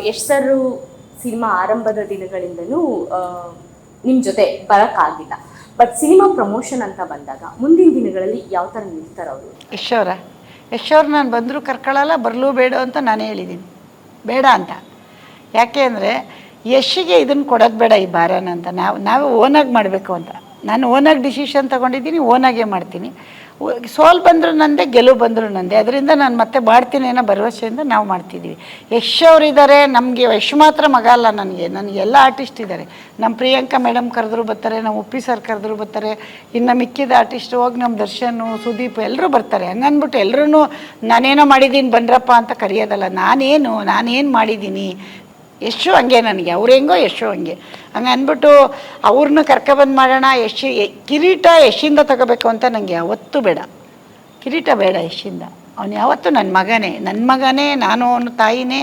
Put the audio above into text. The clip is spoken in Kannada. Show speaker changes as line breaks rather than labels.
ಯಶ್ ಸರ್ ಸಿನಿಮಾ ಆರಂಭದ ದಿನಗಳಿಂದನೂ ನಿಮ್ಮ ಜೊತೆ ಬರೋಕ್ಕಾಗಿಲ್ಲ. ಬಟ್ ಸಿನಿಮಾ ಪ್ರಮೋಷನ್ ಅಂತ ಬಂದಾಗ ಮುಂದಿನ ದಿನಗಳಲ್ಲಿ ಯಾವ ಥರ ನಿಲ್ತಾರೆ ಅವರು?
ಯಶೋರ್ ನಾನು ಬಂದರೂ ಕರ್ಕೊಳ್ಳಲ್ಲ, ಬರಲೂ ಬೇಡ ಅಂತ ನಾನೇ ಹೇಳಿದ್ದೀನಿ, ಬೇಡ ಅಂತ. ಯಾಕೆ ಅಂದರೆ ಯಶ್ಗೆ ಇದನ್ನು ಕೊಡೋದು ಬೇಡ ಈ ಭಾರನ ಅಂತ, ನಾವೇ ಓನಾಗಿ ಮಾಡಬೇಕು ಅಂತ. ನಾನು ಓನಾಗಿ ಡಿಸಿಷನ್ ತೊಗೊಂಡಿದ್ದೀನಿ, ಓನಾಗೇ ಮಾಡ್ತೀನಿ. ಸೋಲು ಬಂದರೂ ನಂದೇ, ಗೆಲುವು ಬಂದರೂ ನಂದೇ. ಅದರಿಂದ ನಾನು ಮತ್ತೆ ಮಾಡ್ತೀನಿ ಅನ್ನೋ ಭರವಸೆಯಿಂದ ನಾವು ಮಾಡ್ತಿದ್ದೀವಿ. ಯಶ್ ಅವರಿದ್ದಾರೆ, ನಮಗೆ ಯಶ್ ಮಾತ್ರ ಮಗ ಅಲ್ಲ, ನನಗೆಲ್ಲ ಆರ್ಟಿಸ್ಟ್ ಇದ್ದಾರೆ. ನಮ್ಮ ಪ್ರಿಯಾಂಕಾ ಮೇಡಮ್ ಕರೆದ್ರು ಬರ್ತಾರೆ, ನಮ್ಮ ಉಪ್ಪಿ ಸರ್ ಕರೆದ್ರು ಬರ್ತಾರೆ, ಇನ್ನು ಮಿಕ್ಕಿದ ಆರ್ಟಿಸ್ಟ್ ಹೋಗಿ ನಮ್ಮ ದರ್ಶನು, ಸುದೀಪ್ ಎಲ್ಲರೂ ಬರ್ತಾರೆ. ಹಂಗನ್ಬಿಟ್ಟು ಎಲ್ಲರೂ ನಾನೇನೋ ಮಾಡಿದ್ದೀನಿ ಬನ್ರಪ್ಪ ಅಂತ ಕರೆಯೋದಲ್ಲ. ನಾನೇನು ಮಾಡಿದ್ದೀನಿ, ಯಶು ಹಂಗೆ ನನಗೆ, ಅವ್ರು ಹೆಂಗೋ ಯಶು ಹಂಗೆ. ಹಂಗೆ ಅಂದ್ಬಿಟ್ಟು ಅವ್ರನ್ನ ಕರ್ಕೊಬಂದು ಮಾಡೋಣ. ಕಿರೀಟ ಯಶಿಂದ ತಗೋಬೇಕು ಅಂತ ನನಗೆ ಯಾವತ್ತೂ ಬೇಡ, ಕಿರೀಟ ಬೇಡ ಯಶಿಂದ. ಅವನು ಯಾವತ್ತೂ ನನ್ನ ಮಗನೇ, ನಾನು ಅವನ ತಾಯಿನೇ,